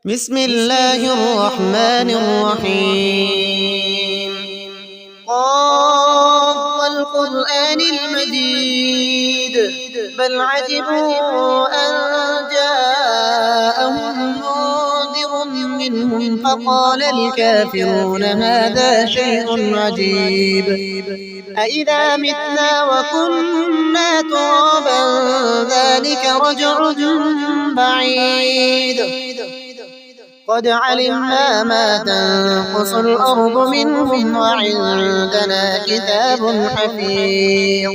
بسم الله الرحمن الرحيم. قاف والقرآن المجيد بل عجبوا أن جاءهم منذر منهم فقال الكافرون هذا شيء عجيب أإذا متنا وكنا ترابا ذلك رجع بعيد قد علمنا ما تنقص الأرض منهم وعندنا كتاب حفيظ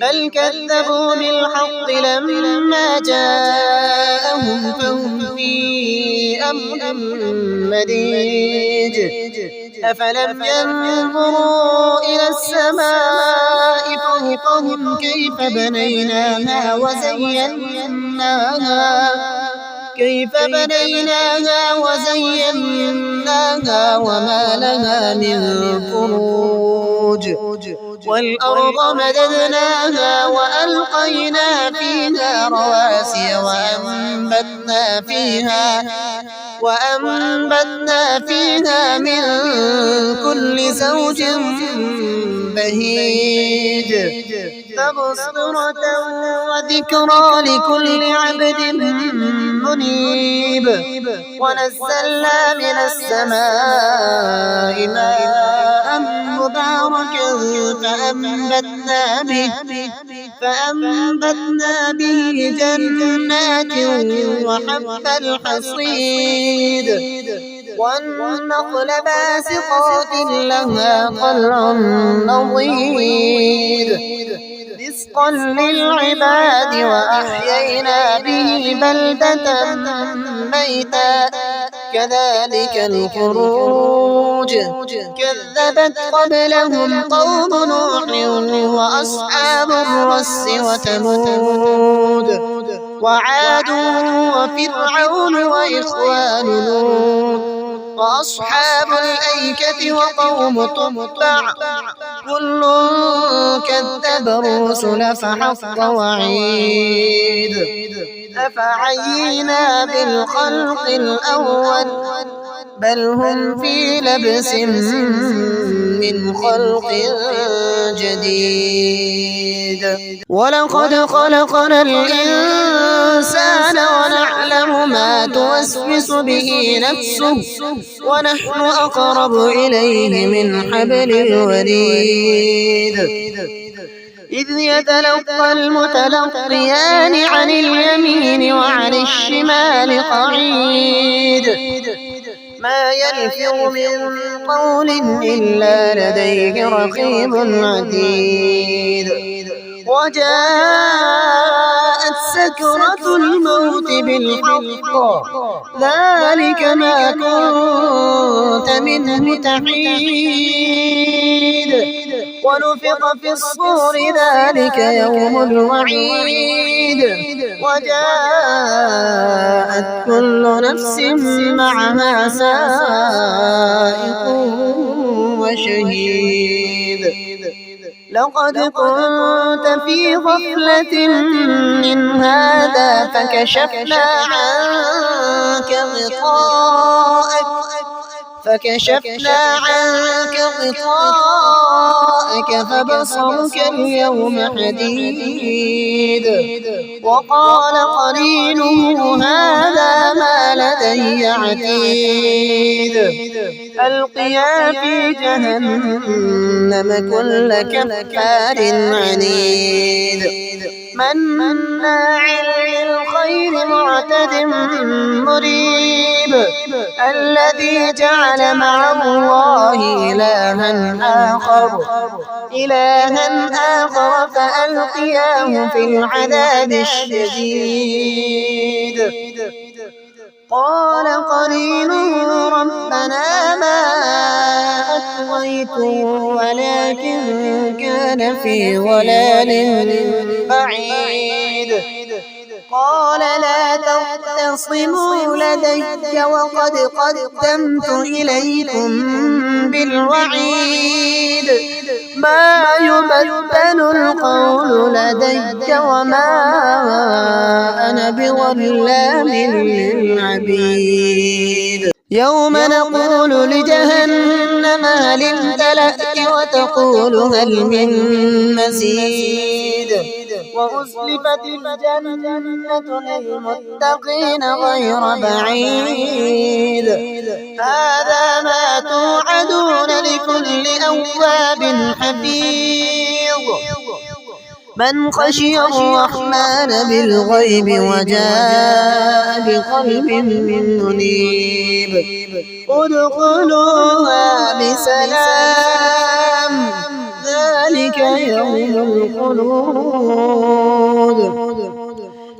بل كذبوا بالحق لما جاءهم فهم في أمر مريج أفلم ينظروا إلى السماء فوقهم كيف بنيناها وزيناها وما لها من فروج والأرض مددناها وألقينا فيها رواسي وأنبتنا فيها من كل زوج بهيج تبصرة وذكرى لكل عبد منيب ونزلنا من السماء ماء مباركا فأنبتنا به جنات وحب الحصيد والنخل باسقات لها طلع نضيد رزقا للعباد وأحيينا به بلدة ميتا كذلك الخروج كذبت قبلهم قوم نوح وأصحاب الرس وثمود وعاد وفرعون وإخوان لوط وأصحاب الأيكة وقوم تبع كل كذب الرسل فحق وعيد أفعينا بالخلق الأول بل هم في لبس من خلق جديد ولقد خلقنا الإنسان ونعلم ما توسوس به نفسه ونحن أقرب إليه من حبل الوريد إذ يتلقى المتلقيان عن اليمين وعن الشمال قعيد ما يلفظ من قول إلا لديه رقيب عتيد وجاءت سكرة الموت بالحق ذلك ما كنت منه تحيد ونفخ في الصور ذلك يوم الوعيد وجاءت كل نفس معها سائق وشهيد لقد كنت في غفلة من هذا فكشفنا عنك غطاءك فبصرك اليوم حديد وقال قرينه هذا ما لدي عتيد ألقيا في جهنم كل كفار عنيد مناع للخير معتد مريب الذي جعل مع الله إلها آخر فألقياه في العذاب الشديد قال قرينه ربنا ما أطغيته ولكن كان في ضلال بعيد قال لا تختصموا لدي وقد قدمت إليكم بالوعيد ما يبدل القول لدي وما أنا بظلام للعبيد يوم نقول لجهنم هل امتلأت وتقول هل من مزيد وأزلفت الجنة للمتقين غير بعيد هذا ما توعدون لكل أواب حفيظ من خشي الرحمن بالغيب وجاء بقلب منيب ادخلوها بسلام ذلك يوم الخلود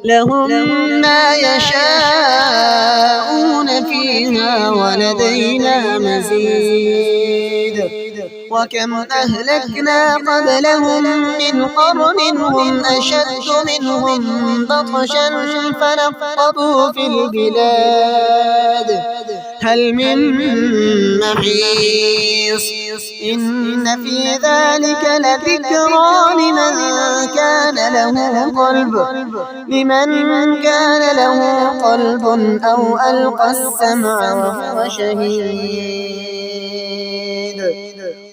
لهم ما يشاءون فيها ولدينا مزيد وكم أهلكنا قبلهم من قرن هم أشد منهم بطشا فنقبوا في البلاد هل من محيص إن في ذلك لذكرى لمن كان له قلب أو ألقى السمع وهو شهيد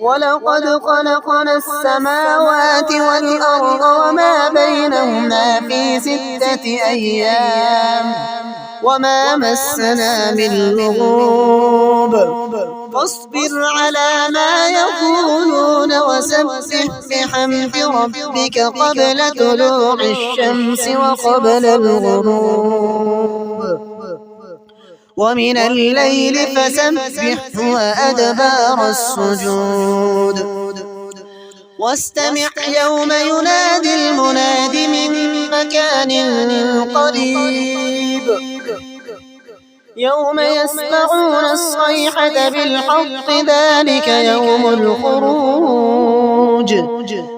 ولقد خلقنا السماوات والأرض وما بينهما في 6 أيام وما مسنا من لغوب فاصبر على ما يقولون وسبح بحمد ربك قبل طلوع الشمس وقبل الغروب ومن الليل فسبحه وأدبار السجود واستمع يوم ينادي المناد من مكان قريب يوم يسمعون الصيحة بالحق ذلك يوم الخروج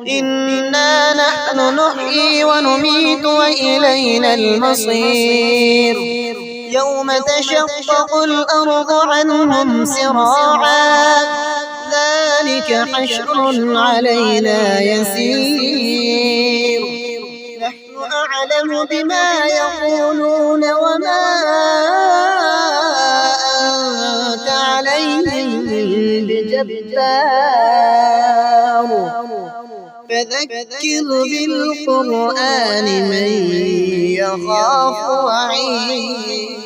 إنا نحن نحيي ونميت وإلينا المصير يوم تشقق الأرض عنهم سراعا ذلك حشر علينا يسير نحن أعلم بما يقولون وما أنت عليهم بجبار فذكر بالقرآن من يخاف وعيد